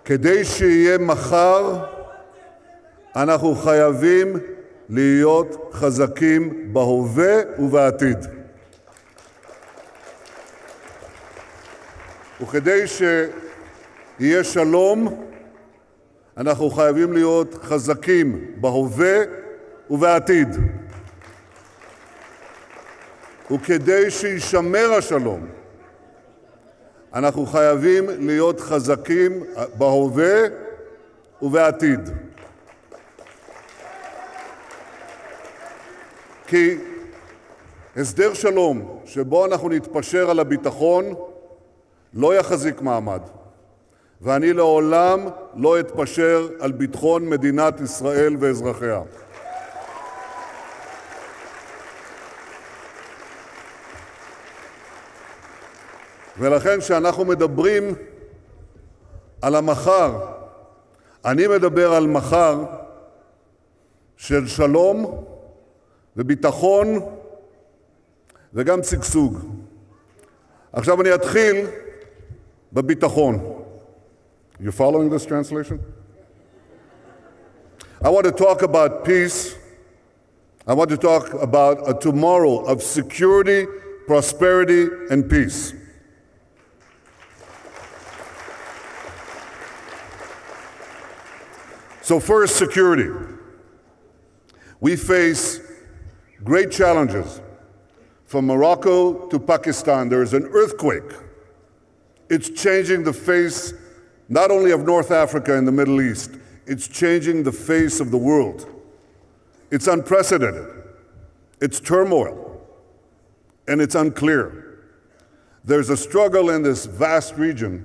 כדי שיהיה מחר, אנחנו חייבים להיות חזקים בהווה ובעתיד. וכדי שיהיה שלום, אנחנו חייבים להיות חזקים בהווה ובעתיד. וכדי שישמר השלום, אנחנו חייבים להיות חזקים בהווה ובעתיד. כי הסדר שלום שבו אנחנו נתפשר על הביטחון לא יחזיק מעמד, ואני לעולם לא אתפשר על ביטחון מדינת ישראל ואזרחיה. ולכן כשאנחנו מדברים על המחר, אני מדבר על מחר של שלום וביטחון וגם שגשוג. עכשיו אני אתחיל בביטחון. You following this translation? I want to talk about peace. I want to talk about a tomorrow of security, prosperity, and peace. So first, security. We face great challenges. From Morocco to Pakistan, there is an earthquake. It's changing the face not only of North Africa and the Middle East, it's changing the face of the world. It's unprecedented. It's turmoil. And it's unclear. There's a struggle in this vast region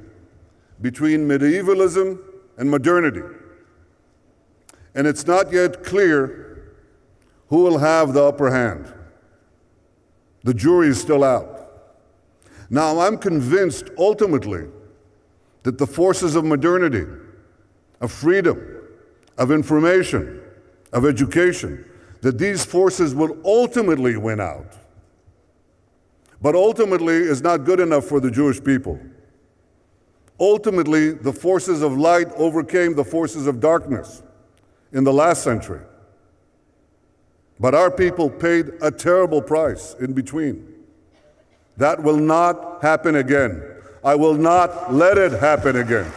between medievalism and modernity. And it's not yet clear who will have the upper hand. The jury is still out. Now, I'm convinced ultimately that the forces of modernity, of freedom, of information, of education, that these forces will ultimately win out. But ultimately is not good enough for the Jewish people. Ultimately, the forces of light overcame the forces of darkness in the last century. But our people paid a terrible price in between. That will not happen again. I will not let it happen again.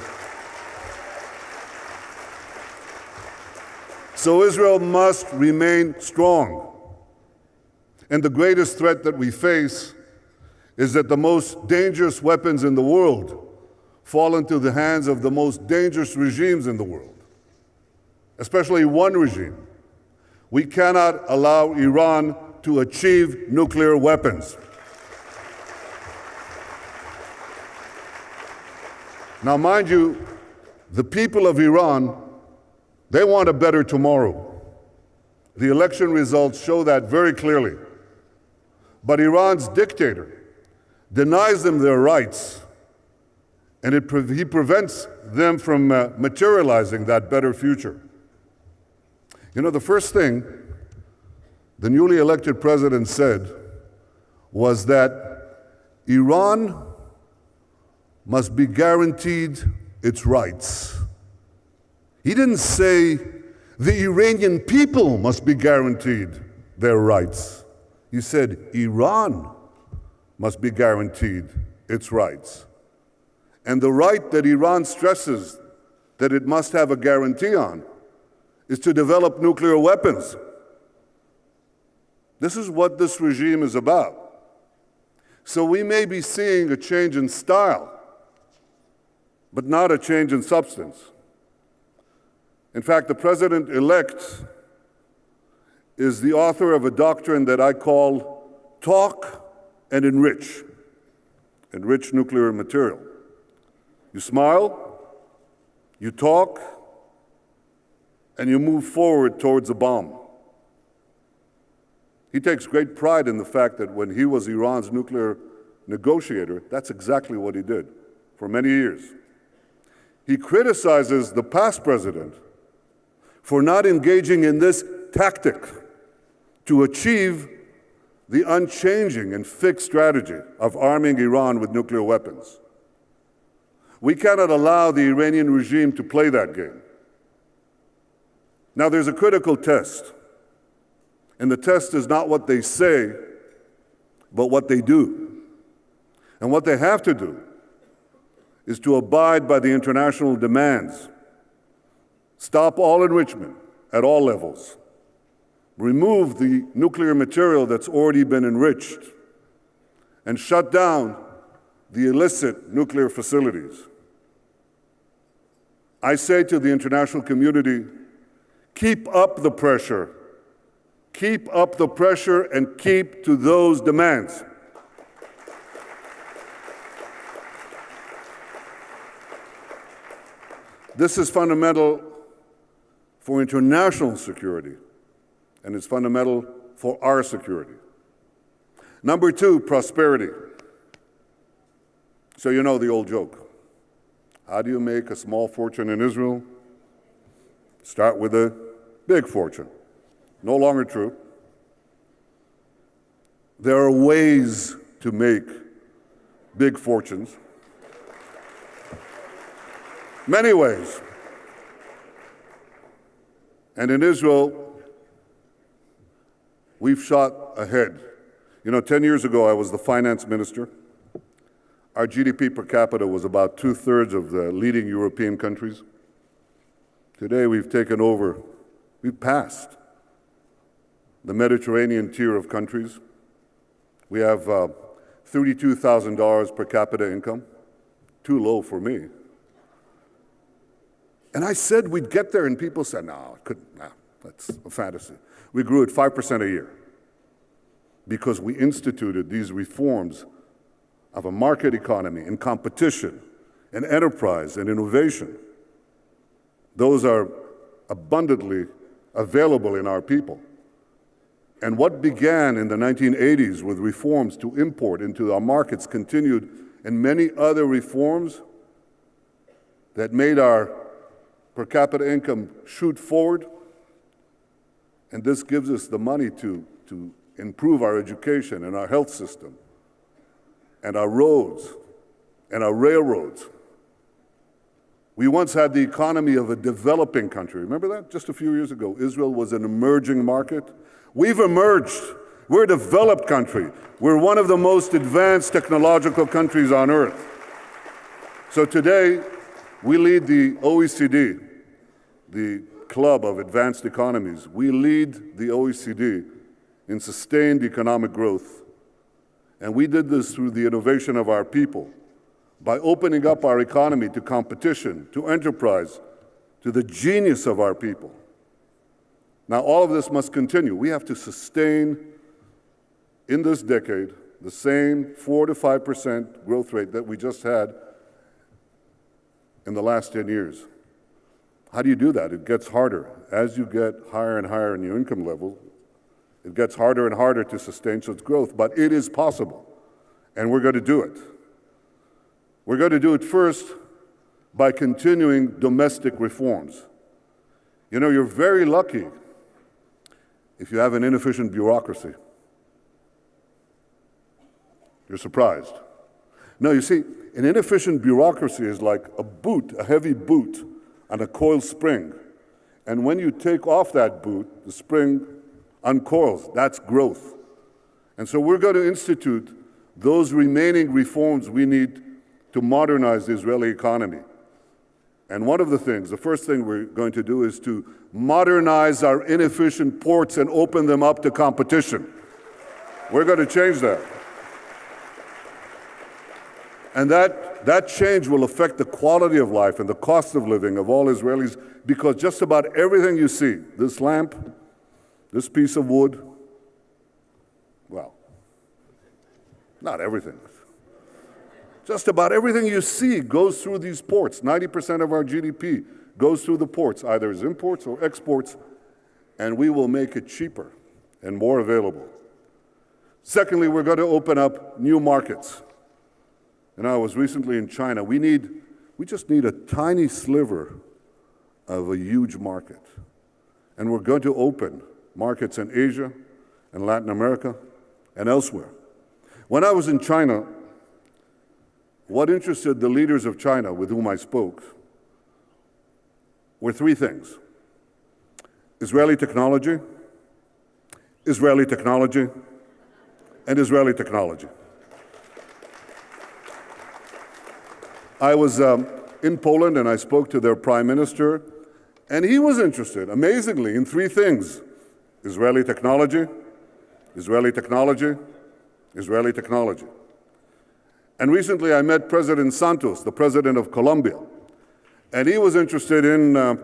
So Israel must remain strong. And the greatest threat that we face is that the most dangerous weapons in the world fall into the hands of the most dangerous regimes in the world. Especially one regime. We cannot allow Iran to achieve nuclear weapons. Now, mind you, the people of Iran, they want a better tomorrow. The election results show that very clearly. But Iran's dictator denies them their rights, and he prevents them from materializing that better future. You know, the first thing the newly elected president said was that Iran must be guaranteed its rights. He didn't say the Iranian people must be guaranteed their rights. He said Iran must be guaranteed its rights. And the right that Iran stresses that it must have a guarantee on is to develop nuclear weapons. This is what this regime is about. So we may be seeing a change in style, but not a change in substance. In fact, the president-elect is the author of a doctrine that I call talk and enrich nuclear material. You smile, you talk, and you move forward towards a bomb. He takes great pride in the fact that when he was Iran's nuclear negotiator, that's exactly what he did for many years. He criticizes the past president for not engaging in this tactic to achieve the unchanging and fixed strategy of arming Iran with nuclear weapons. We cannot allow the Iranian regime to play that game. Now, there's a critical test, and the test is not what they say, but what they do. And what they have to do is to abide by the international demands, stop all enrichment at all levels, remove the nuclear material that's already been enriched, and shut down the illicit nuclear facilities. I say to the international community, keep up the pressure. Keep up the pressure and keep to those demands. This is fundamental for international security, and it's fundamental for our security. Number two, prosperity. So you know the old joke. How do you make a small fortune in Israel? Start with a big fortune. No longer true. There are ways to make big fortunes. Many ways. And in Israel, we've shot ahead. 10 years ago, I was the finance minister. Our GDP per capita was about 2/3 of the leading European countries. Today, we've passed the Mediterranean tier of countries. We have $32,000 per capita income. Too low for me. And I said we'd get there, and people said, no, that's a fantasy. We grew at 5% a year because we instituted these reforms of a market economy and competition and enterprise and innovation. Those are abundantly available in our people. And what began in the 1980s with reforms to import into our markets continued in many other reforms that made our per capita income shoot forward. And this gives us the money to improve our education and our health system and our roads and our railroads. We once had the economy of a developing country. Remember that? Just a few years ago, Israel was an emerging market. We've emerged. We're a developed country. We're one of the most advanced technological countries on earth. So today, we lead the OECD, the club of advanced economies. We lead the OECD in sustained economic growth. And we did this through the innovation of our people, by opening up our economy to competition, to enterprise, to the genius of our people. Now, all of this must continue. We have to sustain, in this decade, the same 4 to 5% growth rate that we just had in the last 10 years. How do you do that? It gets harder. As you get higher and higher in your income level, it gets harder and harder to sustain such growth, but it is possible, and we're going to do it. We're going to do it first by continuing domestic reforms. You're very lucky if you have an inefficient bureaucracy. You're surprised. No, you see, an inefficient bureaucracy is like a boot, a heavy boot on a coiled spring. And when you take off that boot, the spring uncoils. That's growth. And so we're going to institute those remaining reforms we need to modernize the Israeli economy. And one of the first thing we're going to do is to modernize our inefficient ports and open them up to competition. We're going to change that. And that change will affect the quality of life and the cost of living of all Israelis, because just about everything you see, this lamp, this piece of wood, well, not everything. Just about everything you see goes through these ports. 90% of our GDP goes through the ports, either as imports or exports, and we will make it cheaper and more available. Secondly, we're going to open up new markets. I was recently in China. We just need a tiny sliver of a huge market. And we're going to open markets in Asia and Latin America and elsewhere. When I was in China, what interested the leaders of China with whom I spoke were three things: Israeli technology, Israeli technology, and Israeli technology. I was in Poland and I spoke to their prime minister, and he was interested, amazingly, in three things: Israeli technology, Israeli technology, Israeli technology. And recently I met President Santos, the president of Colombia, and he was interested in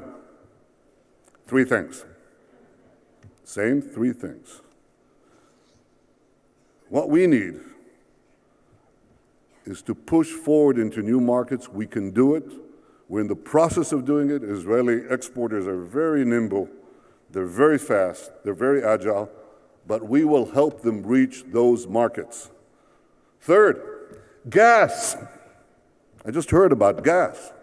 three things. Same three things. What we need is to push forward into new markets. We can do it. We're in the process of doing it. Israeli exporters are very nimble. They're very fast. They're very agile. But we will help them reach those markets. Third, gas. I just heard about gas.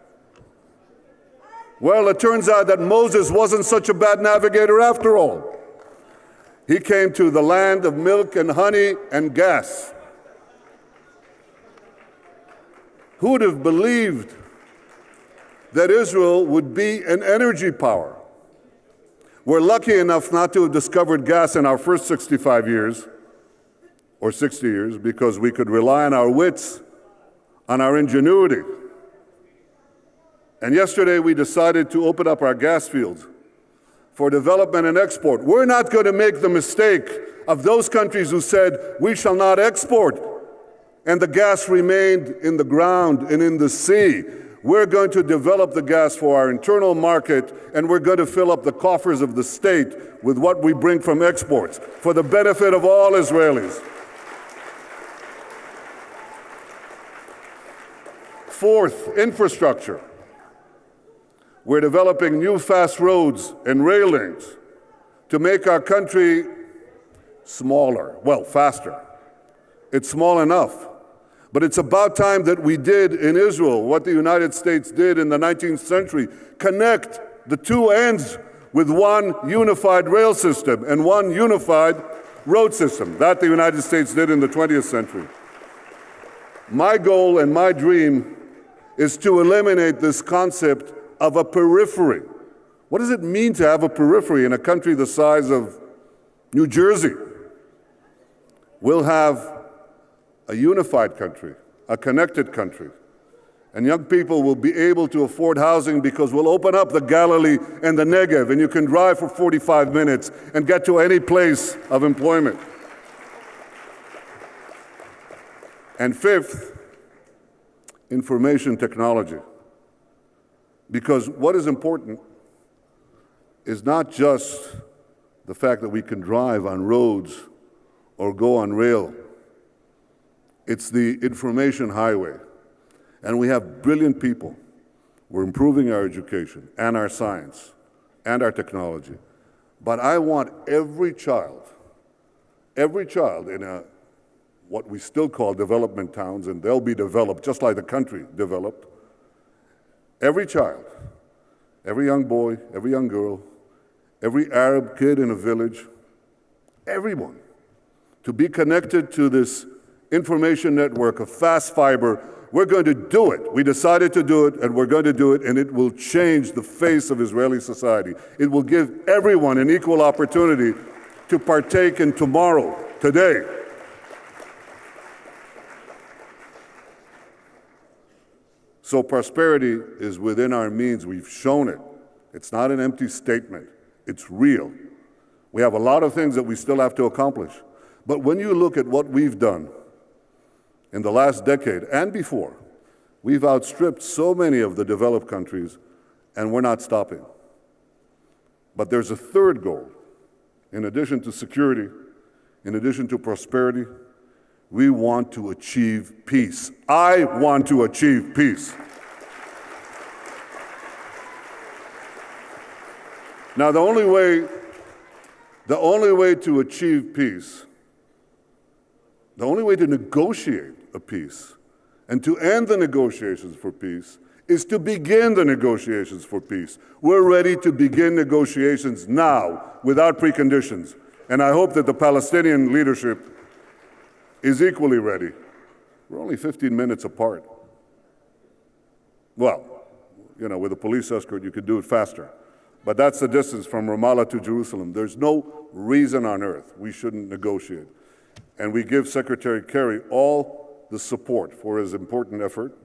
Well, it turns out that Moses wasn't such a bad navigator after all. He came to the land of milk and honey and gas. Who would have believed that Israel would be an energy power? We're lucky enough not to have discovered gas in our first 65 years or 60 years because we could rely on our wits, on our ingenuity. And yesterday we decided to open up our gas fields for development and export. We're not going to make the mistake of those countries who said, we shall not export, and the gas remained in the ground and in the sea. We're going to develop the gas for our internal market, and we're going to fill up the coffers of the state with what we bring from exports for the benefit of all Israelis. Fourth, infrastructure. We're developing new fast roads and rail links to make our country smaller, well, faster. It's small enough. But it's about time that we did in Israel what the United States did in the 19th century: connect the two ends with one unified rail system and one unified road system. That the United States did in the 20th century. My goal and my dream is to eliminate this concept of a periphery. What does it mean to have a periphery in a country the size of New Jersey? We'll have a unified country, a connected country. And young people will be able to afford housing because we'll open up the Galilee and the Negev, and you can drive for 45 minutes and get to any place of employment. And fifth, information technology. Because what is important is not just the fact that we can drive on roads or go on rail. It's the information highway. And we have brilliant people. We're improving our education and our science and our technology. But I want every child in what we still call development towns, and they'll be developed just like the country developed, every child, every young boy, every young girl, every Arab kid in a village, everyone, to be connected to this information network of fast fiber. We're going to do it. We decided to do it, and we're going to do it, and it will change the face of Israeli society. It will give everyone an equal opportunity to partake in tomorrow, today. So prosperity is within our means. We've shown it. It's not an empty statement. It's real. We have a lot of things that we still have to accomplish. But when you look at what we've done in the last decade and before, we've outstripped so many of the developed countries, and we're not stopping. But there's a third goal. In addition to security, in addition to prosperity, we want to achieve peace. I want to achieve peace. Now, the only way to achieve peace, the only way to negotiate a peace and to end the negotiations for peace is to begin the negotiations for peace. We're ready to begin negotiations now without preconditions. And I hope that the Palestinian leadership is equally ready. We're only 15 minutes apart. Well, with a police escort, you could do it faster. But that's the distance from Ramallah to Jerusalem. There's no reason on earth we shouldn't negotiate. And we give Secretary Kerry all the support for his important effort,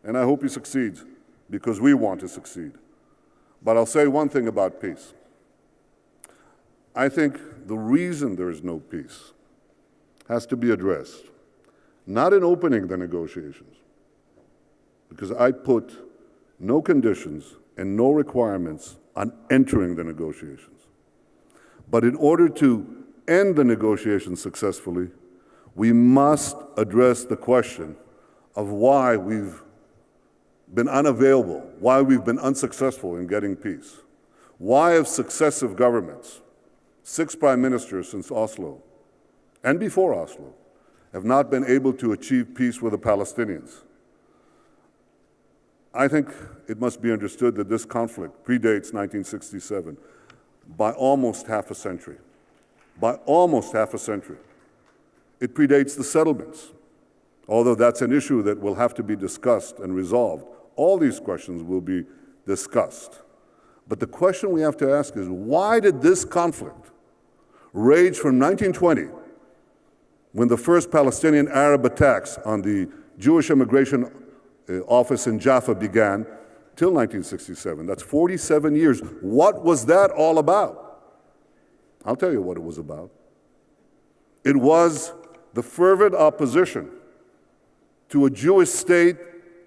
and I hope he succeeds, because we want to succeed. But I'll say one thing about peace. I think the reason there is no peace has to be addressed, not in opening the negotiations, because I put no conditions and no requirements on entering the negotiations. But in order to end the negotiations successfully, we must address the question of why we've been unavailable, why we've been unsuccessful in getting peace. Why have successive governments, 6 prime ministers since Oslo, and before Oslo, have not been able to achieve peace with the Palestinians? I think it must be understood that this conflict predates 1967 by almost half a century. By almost half a century. It predates the settlements, although that's an issue that will have to be discussed and resolved. All these questions will be discussed. But the question we have to ask is, why did this conflict rage from 1920, when the first Palestinian Arab attacks on the Jewish immigration office in Jaffa began, till 1967? That's 47 years. What was that all about? I'll tell you what it was about. It was the fervent opposition to a Jewish state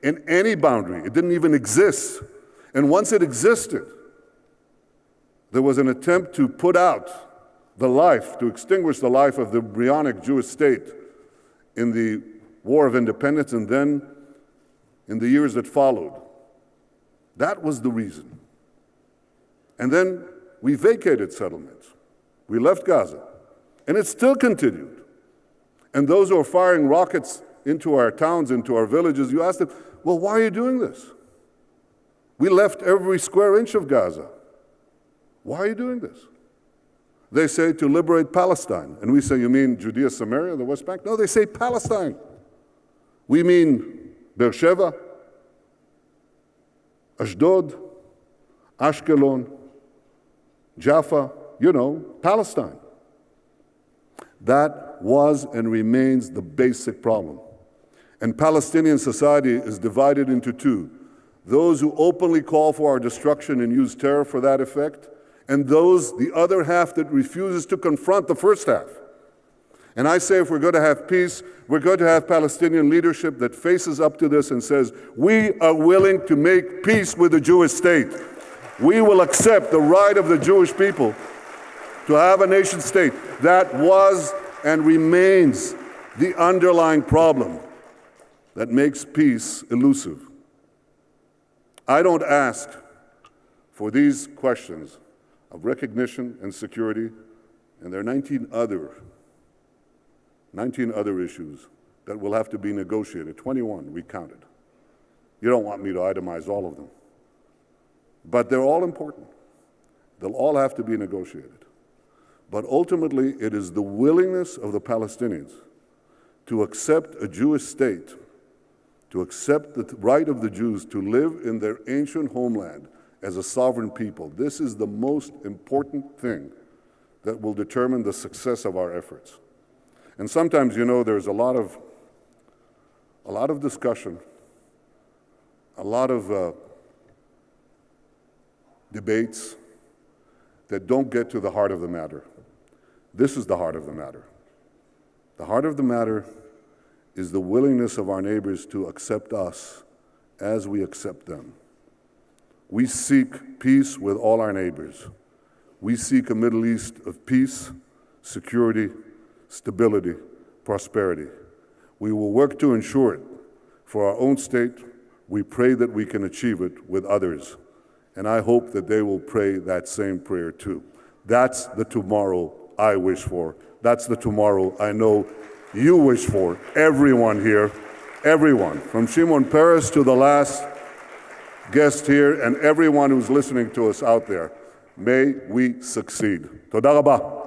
in any boundary. It didn't even exist. And once it existed, there was an attempt to put out the life, to extinguish the life of the embryonic Jewish state in the War of Independence and then in the years that followed. That was the reason. And then we vacated settlements. We left Gaza. And it still continued. And those who are firing rockets into our towns, into our villages, you ask them, well, why are you doing this? We left every square inch of Gaza. Why are you doing this? They say to liberate Palestine. And we say, you mean Judea, Samaria, the West Bank? No, they say Palestine. We mean Beersheba, Ashdod, Ashkelon, Jaffa, Palestine. That was and remains the basic problem. And Palestinian society is divided into two: those who openly call for our destruction and use terror for that effect, and the other half that refuses to confront the first half. And I say, if we're going to have peace, we're going to have Palestinian leadership that faces up to this and says, we are willing to make peace with the Jewish state. We will accept the right of the Jewish people to have a nation state. That was and remains the underlying problem that makes peace elusive. I don't ask for these questions of recognition and security, and there are 19 other issues that will have to be negotiated. 21, we counted. You don't want me to itemize all of them. But they're all important. They'll all have to be negotiated. But ultimately, it is the willingness of the Palestinians to accept a Jewish state, to accept the right of the Jews to live in their ancient homeland as a sovereign people. This is the most important thing that will determine the success of our efforts. And sometimes, there's a lot of discussion, a lot of debates that don't get to the heart of the matter. This is the heart of the matter. The heart of the matter is the willingness of our neighbors to accept us as we accept them. We seek peace with all our neighbors. We seek a Middle East of peace, security, stability, prosperity. We will work to ensure it for our own state. We pray that we can achieve it with others. And I hope that they will pray that same prayer too. That's the tomorrow I wish for. That's the tomorrow I know you wish for. Everyone here, everyone, from Shimon Peres to the last guest here, and everyone who's listening to us out there. May we succeed. Toda rabah.